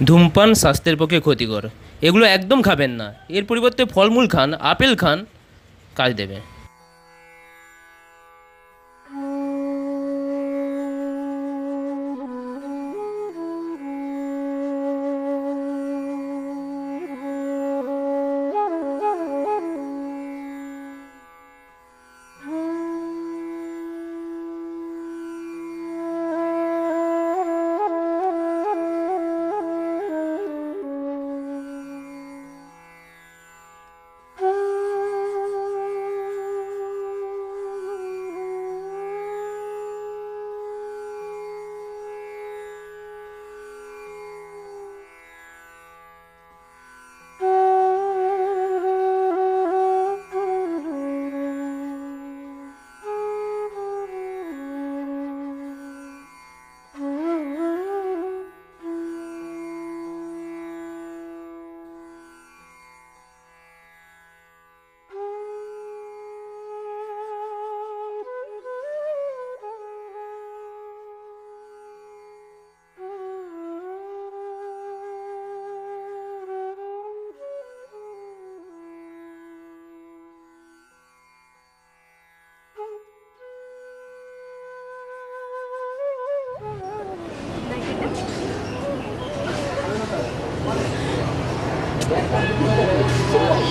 ধূমপান স্বাস্থ্যের পক্ষে ক্ষতিকর, এগুলো একদম খাবেন না। এর পরিবর্তে ফলমূল খান, আপেল খান, কাজ দেবে।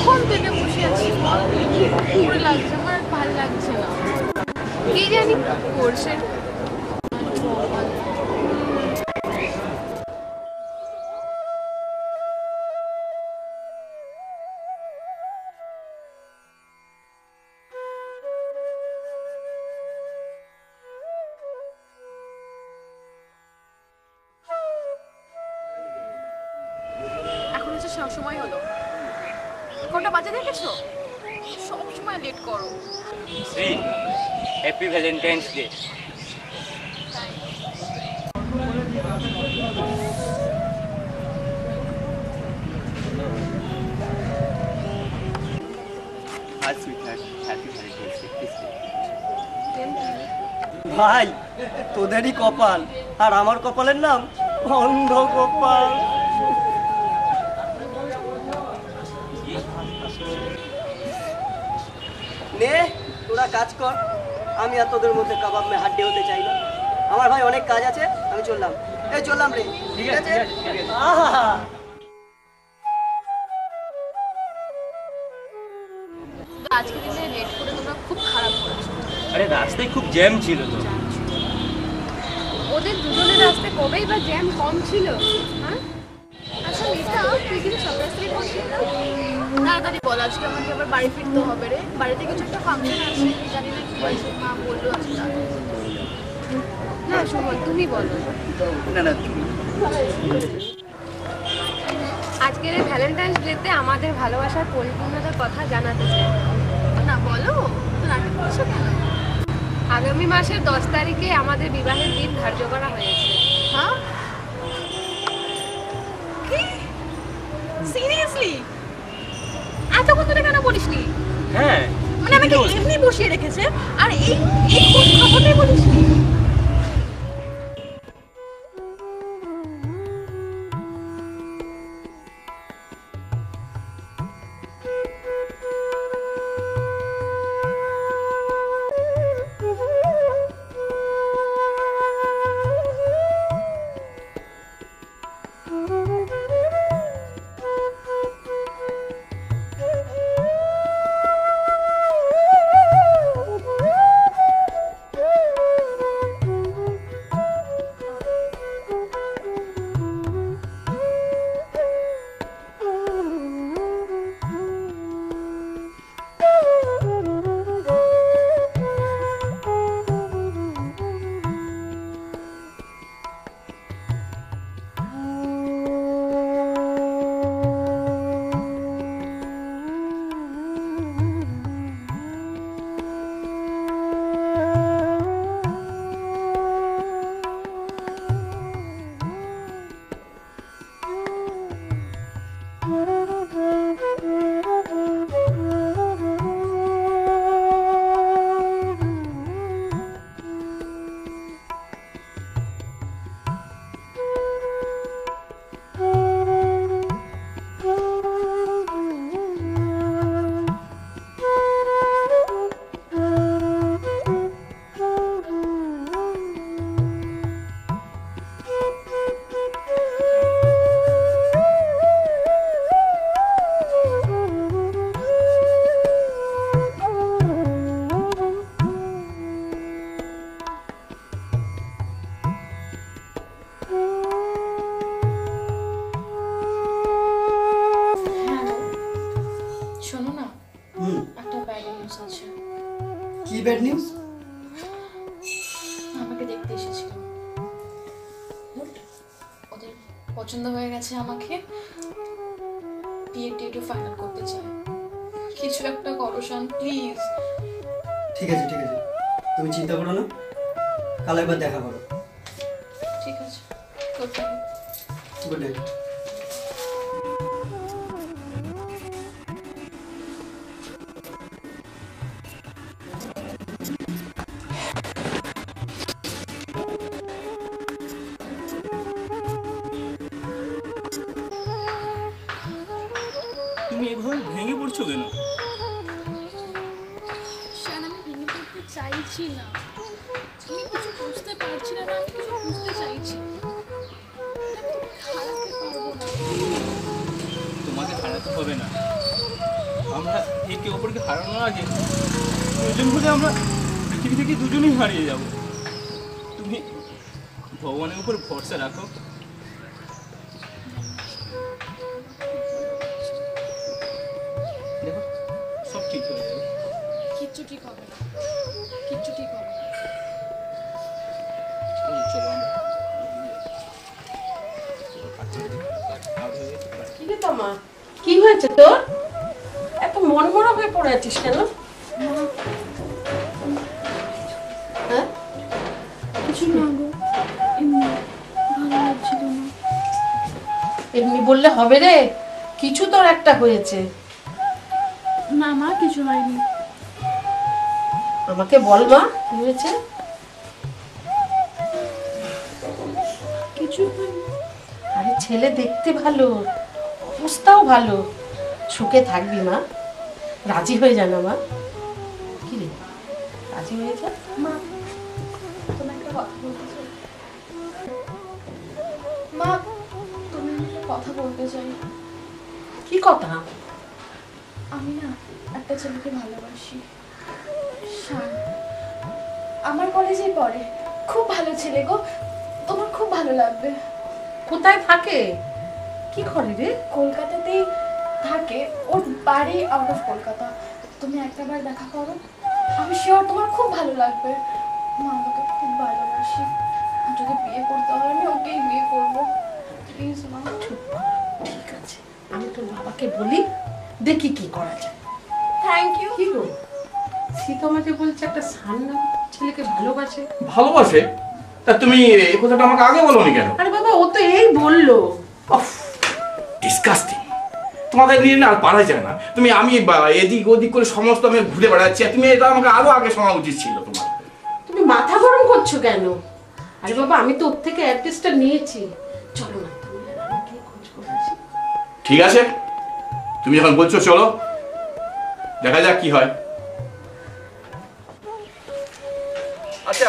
কখন থেকে বসে আছি, পুরো লাগছে আমার, ভালো লাগছে না। কি জানি করছে। এখন হচ্ছে সময় হলো, কোনটা বাজে দেখেছো? সব সময় লেট করো। Shri, happy Valentine's day. ভাই, তোদেরই কপাল, আর আমার কপালের নাম অন্ধ কপাল। নে, তোরা কাজ কর, আমি আর তোদের মধ্যে কাবাব মে হাড্ডি হতে চাই না। আমার ভাই অনেক কাজ আছে, আমি চললাম। এই চললাম রে। ঠিক আছে। আহা, আজকে দিনে লেট করে তোমরা খুব খারাপ করেছো। আরে রাস্তায় খুব জ্যাম ছিল তো। ওদের দুজনের রাস্তায় কবেই বা জ্যাম কম ছিল? হ্যাঁ, আচ্ছা মিতা, তুই কিন্তু সব রাস্তায় পৌঁছিস না? তাড়াতাড়ি বল, আজকে আমাকে আবার বাড়ি ফিরতে হবে রে। বাড়িতে কিছু একটা ফাংশন আছে, জানি না কি হয়েছে, মা বললো আছে। না সুমন, তুমি বলো। না না, আজকের এই ভ্যালেন্টাইন্স ডেতে আমাদের ভালোবাসার পরিপূর্ণতার কথা জানাতে চাই। না বলো, তো নাটক করছো কেন? আগামী মাসের 10 তারিখে আমাদের বিবাহের দিন ধার্য করা হয়েছে। হ্যাঁ, কি সিরিয়াসলি? এতক্ষণ ধরে কেন বলিসনি? হ্যাঁ, মানে আমাকে এমনি বসিয়ে রেখেছে, আর এই এই খোঁজ খবরটাই বলিসনি? Bad news? আমাকে দেখতে এসেছিল, ওদের পছন্দ হয়ে গেছে আমাকে, বিয়ে ডেটও ফাইনাল করতে চায়। কিছু একটা করো শান, প্লিজ। ঠিক আছে ঠিক আছে, তুমি চিন্তা করো না, কাল একবার দেখা করো। ঠিক আছে, গুড নাইট। Good night. তুমি এভাবে ভেঙে পড়ছো কেন? শান, আমি ভেঙে পড়তে চাইছি না, আমি কিছু বুঝতে পারছি না, আমি কিছু বুঝতে চাইছি, আমি হারাতে পারবো না। তোমাকে হারাতে হবে না, আমরা একে অপরকে হারানোর আগে প্রয়োজন হলে আমরা পৃথিবী থেকে দুজনেই হারিয়ে যাব। তুমি ভগবানের উপর ভরসা রাখো। দেখো সব ঠিক হয়ে যাবে। কিচ্ছু ঠিক হবে না, কিচ্ছু ঠিক হবে না। চলো আমরা কি রে তোমা, কি হয়েছে তোর? এত মনমরা হয়ে পড়ে আছিস কেন? হ্যাঁ, কিছু না গো, এমনি ভালো লাগছিল না। এমনি বললে হবে রে, কিছু তোর একটা হয়েছে। না মা, কিছু হয়নি। আমাকে বল মা, কি হয়েছে? কিছু হয়নি। আরে ছেলে দেখতে ভালো, অবস্থাও ভালো, সুখে থাকবি মা, রাজি হয়ে যা না মা। কি রে, রাজি হয়ে যা মা, তোমায় একটা কথা বলতে চাই। মা, তুমি একটা কথা বলতে চাই। কি কথা? আমি না একটা ছেলেকে ভালোবাসি, শান। আমার কলেজেই পড়ে, খুব ভালো ছেলে গো, তোমার খুব ভালো লাগবে। কোথায় থাকে, কি করে রে? কলকাতাতেই থাকে, ওর বাড়ি আউট অফ কলকাতা। তুমি একটাবার দেখা করো, আমি শিওর তোমার খুব ভালো লাগবে। মা আমাকে খুব ভালোবাসি, যদি বিয়ে করতে হয় আমি ওকেই বিয়ে করবো, প্লিজ মা। ঠিক আছে, আমি তোর বাবাকে বলি, দেখি কি করা যায়। Thank you. কি গো, সীতা আমাকে বলছে একটা সান্না ছেলেকে ভালোবাসে। ভালোবাসে? তা তুমি এই কথাটা আমাকে আগে বলোনি কেন? আরে বাবা, ও তো এই বললো। ডিসকাস্টিং, তোমাদের নিয়ে না আর পারা যায় না। আমি এদিক ওদিক করে সমস্ত আমি ঘুরে বেড়াচ্ছি, আর তুমি এটা আমাকে আরো আগে শোনা উচিত ছিল তোমার। তুমি মাথা গরম করছো কেন? আরে বাবা, আমি তো ওর থেকে অ্যাড্রেসটা নিয়েছি, চলো না তুমি আর আমি গিয়ে খোঁজ করে আসি। ঠিক আছে, তুমি যখন বলছো চলো, দেখা যাক কি হয়। আচ্ছা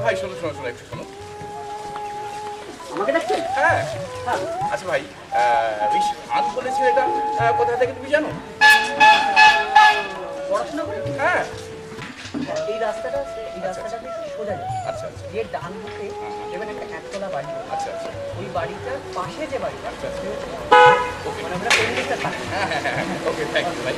ভাই, শোনো শোনো শোনো, একটু শোনো। আমাকে ডাকছেন? হ্যাঁ, আচ্ছা ভাই, ওই শান বলেছে এটা কোথা থেকে তুমি জানো? পড়াশোনা করে? হ্যাঁ। এই রাস্তাটা আছে, এই রাস্তাটা থেকে সোজা যাবে, আচ্ছা আচ্ছা গিয়ে ডান দিকে দেখবেন একটা একতলা বাড়ি। আচ্ছা আচ্ছা ওই বাড়িটার পাশে যে বাড়ি, আচ্ছা আচ্ছা, মানে আমরা পরিবেশটা থাকি। ওকে, থ্যাংক ইউ ভাই।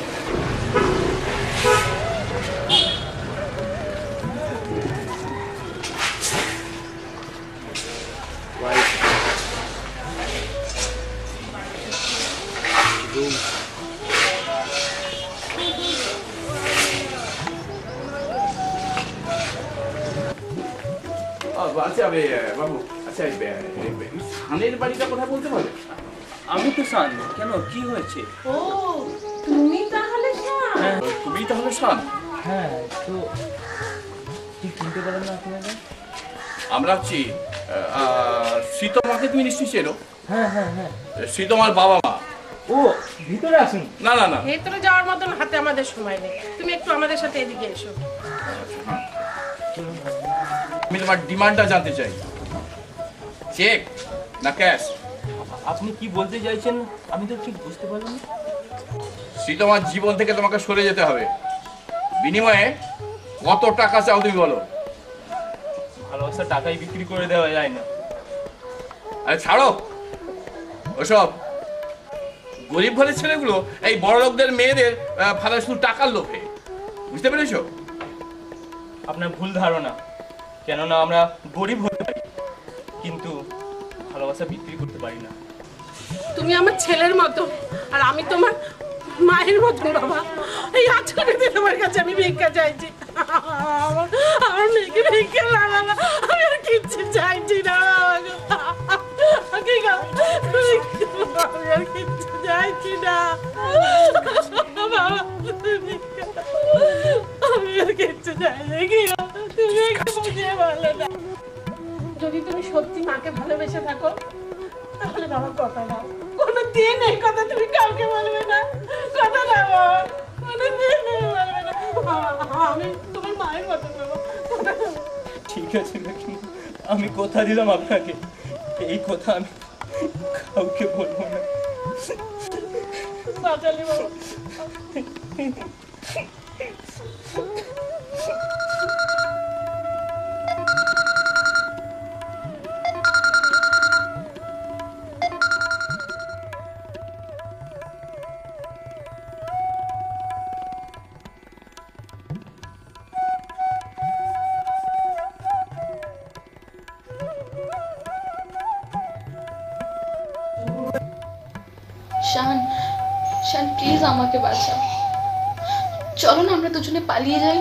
আচ্ছা বাবু, আচ্ছা শানের বাড়িটা কোথায় বলতে পারবে? আমি তো শান, কেন কি হয়েছে? ও, তুমি তাহলে শান? তুমি তাহলে শান? হ্যাঁ, তো ঠিক চিনতে পারেন না আপনারা? আমরা হচ্ছি সীতমাকে তুমি নিশ্চয়ই চেনো? হ্যাঁ হ্যাঁ হ্যাঁ। সীতমার বাবা মা। ও, ভিতরে আসুন। না না না, ভেতরে যাওয়ার মতন হাতে আমাদের সময় নেই, তুমি একটু আমাদের সাথে এদিকে এসো। আমি তোমার ডিমান্ডটা জানতে চাই, চেক না ক্যাশ? আপনি কি বলতে চাইছেন আমি তো ঠিক বুঝতে পারলাম না। সীতমার জীবন থেকে তোমাকে সরে যেতে হবে, বিনিময়ে কত টাকা চাও তুমি বলো? ভালোবাসা টাকায় বিক্রি করে দেওয়া যায় না। আরে ছাড়ো ওসব, গরিব ঘরের ছেলেগুলো এই বড় লোকদের মেয়েদের ফালা শুধু টাকার লোভে, বুঝতে পেরেছো? আপনার ভুল ধারণা। কেননা আমরা গরিব হতে পারি, কিন্তু ভালোবাসা বিক্রি করতে পারি না। তুমি আমার ছেলের মতো, আর আমি তোমার মায়ের মতো বাবা। এই আজকে তোমার কাছে আমি ভিক্ষা চাইছি। আমার মেয়েকে ভিক্ষা লাগানো, আমি আর কিচ্ছু চাইছি না। আমি আর কিচ্ছু চাইছি না বাবা, আমি আর কিচ্ছু চাইছি কি তুমি একটু বুঝিয়ে বলো না। যদি তুমি সত্যি মাকে ভালোবেসে থাকো তাহলে বাবা কথা দাও, কোনো দিন এই কথা তুমি কাউকে বলবে না। কথা দাও বাবা, কোনো দিন বলবে না। আমি তোমার মায়ের কথা বলবো। ঠিক আছে কাকিমা, আমি কথা দিলাম আপনাকে, এই কথা আমি কাউকে বলবো না। বাঁচালি বাবা। শান, শান প্লিজ আমাকে বাঁচাও। চলো না আমরা দুজনে পালিয়ে যাই।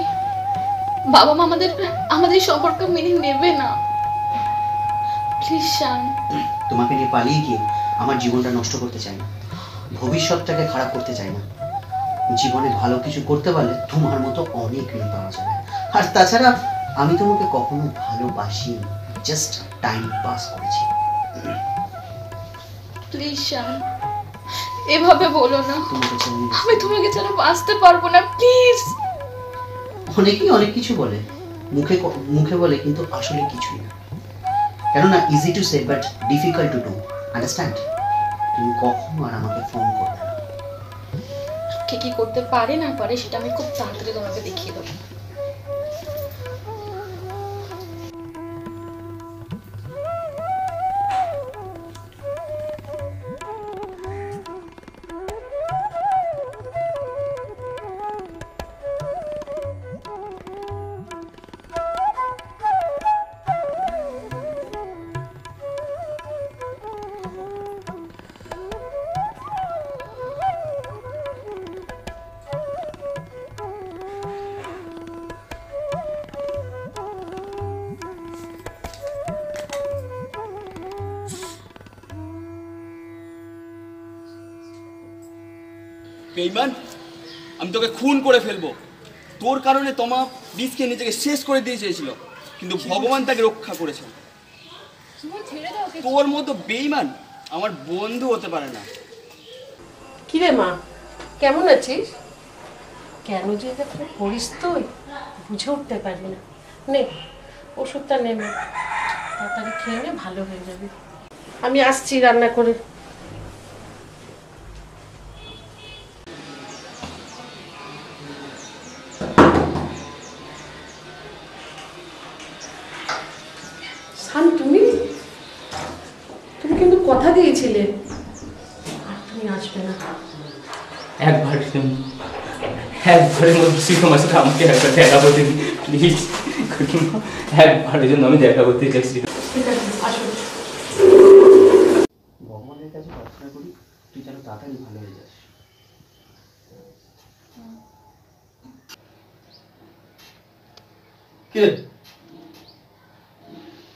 বাবা মা আমাদের আমাদের সম্পর্ক মেনে নেবে না। প্লিজ শান। তোমাকে নিয়ে পালিয়ে গিয়ে আমার জীবনটা নষ্ট করতে চাই না, ভবিষ্যৎটাকে খারাপ করতে চাই না। জীবনে ভালো কিছু করতে পারলে তোমার মতো অনেক মেয়ে পাওয়া যাবে। আর তাছাড়া আমি তোমাকে কখনো ভালোবাসি, জাস্ট টাইম পাস করেছি। প্লিজ শান, এভাবে বলো না। তোমার কাছে আমি তোমাকে ছাড়া বাঁচতে পারবো না, প্লিজ। অনেকেই অনেক কিছু বলে, মুখে মুখে বলে, কিন্তু আসলে কিছুই না। কেননা easy to say but difficult to do, understand? তুমি কখনো আর আমাকে ফোন করবে না। কে কি করতে পারে না পারে সেটা আমি খুব তাড়াতাড়ি তোমাকে দেখিয়ে দেবো। বেঈমান, আমি তোকে খুন করে ফেলবো। তোর কারণে তোমা বিষকে নিজেকে শেষ করে দিয়ে চেয়েছিল, কিন্তু ভগবান তাকে রক্ষা করেছেন। তোর মতো বেঈমান আমার বন্ধু হতে পারে না। কিরে মা, কেমন আছিস? কেন যে এটা করিস তুই বুঝে উঠতে পারি না। নে ওষুধটা নেবে, তাড়াতাড়ি খেয়ে নে, ভালো হয়ে যাবে। আমি আসছি রান্না করে। শান, তুমি তুমি কিন্তু কথা দিয়েছিলে আর তুমি আসবে না। একবারের মধ্যে তুই তোমার সাথে আমাকে একবার দেখা করতে দিন প্লিজ। একবারের জন্য আমি দেখা করতে চাইছি। ঠিক আছে, আসো। ভগবানের কাছে প্রার্থনা করি তুই যেন তাড়াতাড়ি ভালো হয়ে যাস। কি রে,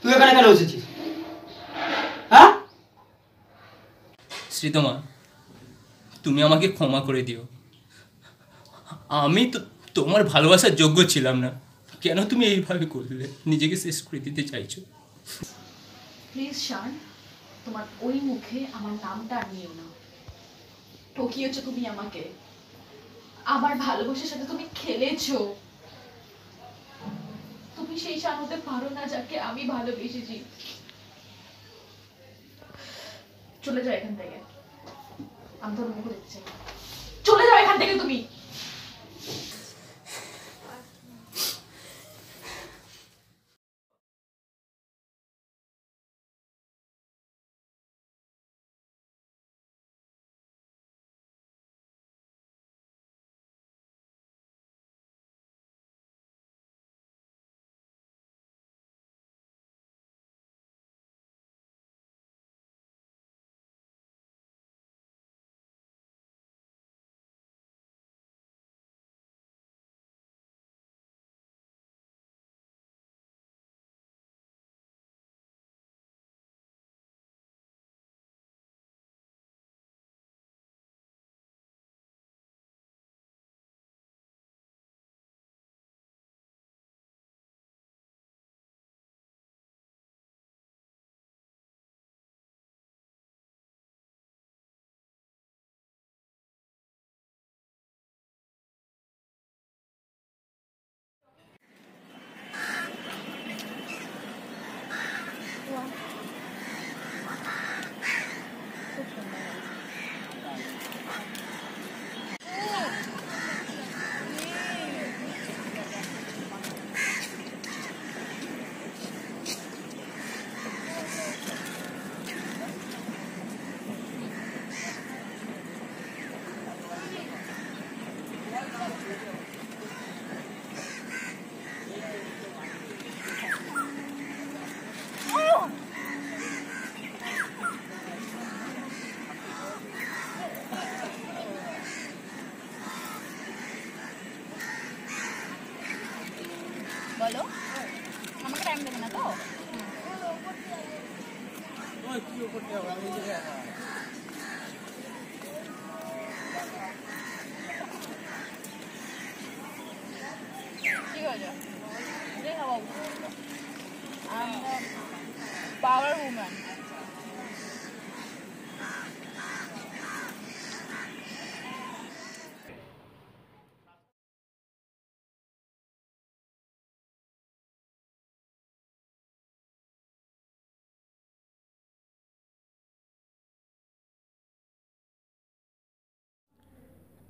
তুই এখানে কেন এসেছিস? হ্যাঁ, শ্রীতমা, তুমি আমাকে ক্ষমা করে দিও। আমি তো তোমার ভালোবাসার যোগ্য ছিলাম না। কেন তুমি এইভাবে করলে? নিজেকে শেষ করে দিতে চাইছো? প্লিজ শান, তোমার ওই মুখে আমার নামটা আর নিও না। ঠকিয়েছো তুমি আমাকে, আমার ভালোবাসার সাথে তুমি খেলেছো। তুমি সেই শান হতে পারো না যাকে আমি ভালোবেসেছি। চলে যাও এখান থেকে, আমি তোর মুখ দেখছি। চলে যাও এখান থেকে তুমি। ঠিক আছে দেখা বাবু পাওয়ার উম্যান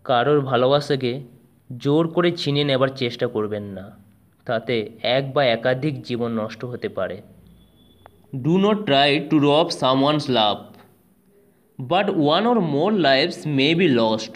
কারোর ভালোবাসাকে জোর করে ছিনিয়ে নেবার চেষ্টা করবেন না, তাতে এক বা একাধিক জীবন নষ্ট হতে পারে। ডু নট ট্রাই টু রব someone's love, but one or more lives may be lost.